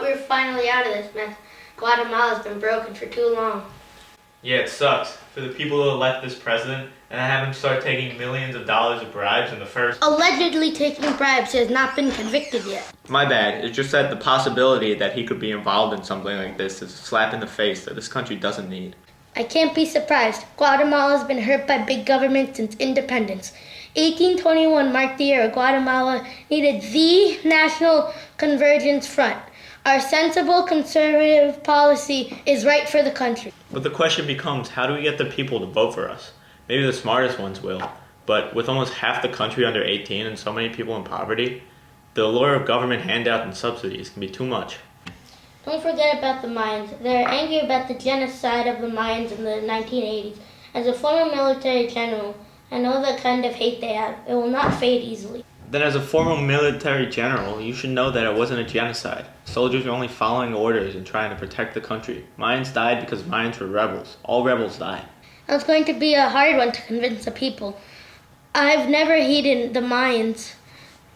we're finally out of this mess. Guatemala's been broken for too long. Yeah, it sucks for the people who elect this president and have him start taking millions of dollars of bribes in the first. Allegedly taking bribes. He has not been convicted yet. My bad. It's just that the possibility that he could be involved in something like this is a slap in the face that this country doesn't need. I can't be surprised. Guatemala's been hurt by big government since independence. 1821 marked the year Guatemala needed the National Convergence Front. Our sensible conservative policy is right for the country. But the question becomes, how do we get the people to vote for us? Maybe the smartest ones will, but with almost half the country under 18 and so many people in poverty, the allure of government handouts and subsidies can be too much. Don't forget about the Mayans. They're angry about the genocide of the Mayans in the 1980s. As a former military general, I know the kind of hate they have. It will not fade easily. Then as a former military general, you should know that it wasn't a genocide. Soldiers were only following orders and trying to protect the country. Mayans died because Mayans were rebels. All rebels die. That's going to be a hard one to convince the people. I've never hated the Mayans,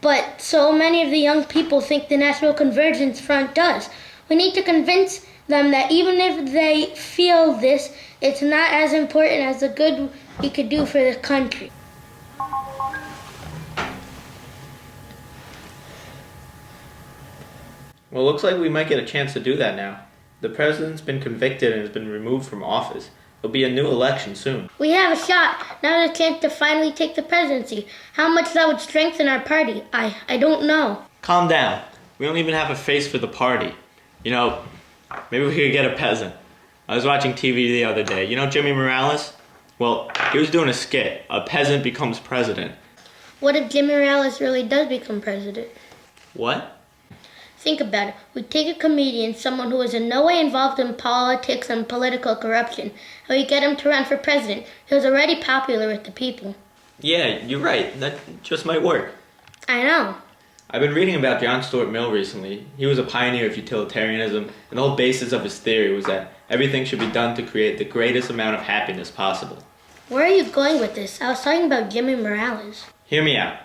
but so many of the young people think the National Convergence Front does. We need to convince them that even if they feel this, it's not as important as the good we could do for the country. Well, it looks like we might get a chance to do that now. The president's been convicted and has been removed from office. There'll be a new election soon. We have a shot. Now there's a chance to finally take the presidency. How much that would strengthen our party, I don't know. Calm down. We don't even have a face for the party. You know, maybe we could get a peasant. I was watching TV the other day. You know Jimmy Morales? Well, he was doing a skit. A peasant becomes president. What if Jimmy Morales really does become president? What? Think about it. We take a comedian, someone who is in no way involved in politics and political corruption, and we get him to run for president. He was already popular with the people. Yeah, you're right. That just might work. I know. I've been reading about John Stuart Mill recently. He was a pioneer of utilitarianism, and the whole basis of his theory was that everything should be done to create the greatest amount of happiness possible. Where are you going with this? I was talking about Jimmy Morales. Hear me out.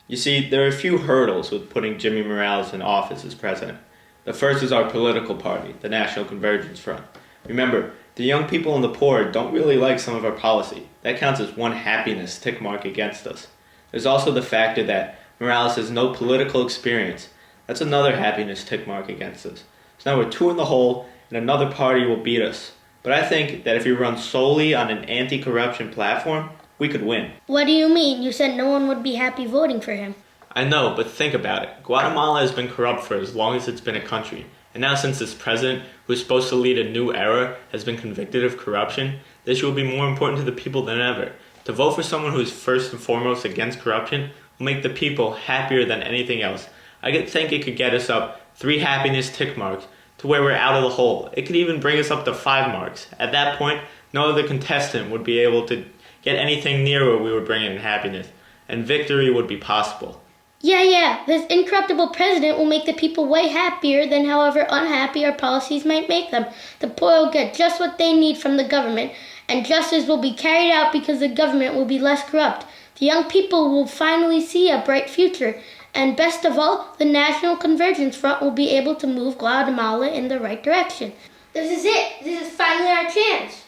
You see, there are a few hurdles with putting Jimmy Morales in office as president. The first is our political party, the National Convergence Front. Remember, the young people and the poor don't really like some of our policy. That counts as one happiness tick mark against us. There's also the factor that Morales has no political experience. That's another happiness tick mark against us. So now we're two in the hole, and another party will beat us. But I think that if we run solely on an anti-corruption platform, we could win. What do you mean? You said no one would be happy voting for him. I know, but think about it. Guatemala has been corrupt for as long as it's been a country. And now since this president, who's supposed to lead a new era, has been convicted of corruption, this issue will be more important to the people than ever. To vote for someone who is first and foremost against corruption will make the people happier than anything else. I think it could get us up 3 happiness tick marks to where we're out of the hole. It could even bring us up to 5 marks. At that point, no other contestant would be able to get anything near where we were bringing in happiness, and victory would be possible. Yeah, this incorruptible president will make the people way happier than however unhappy our policies might make them. The poor will get just what they need from the government, and justice will be carried out because the government will be less corrupt. The young people will finally see a bright future, and best of all, the National Convergence Front will be able to move Guatemala in the right direction. This is it. This is finally our chance.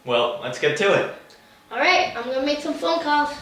Well, let's get to it. All right, I'm going to make some phone calls.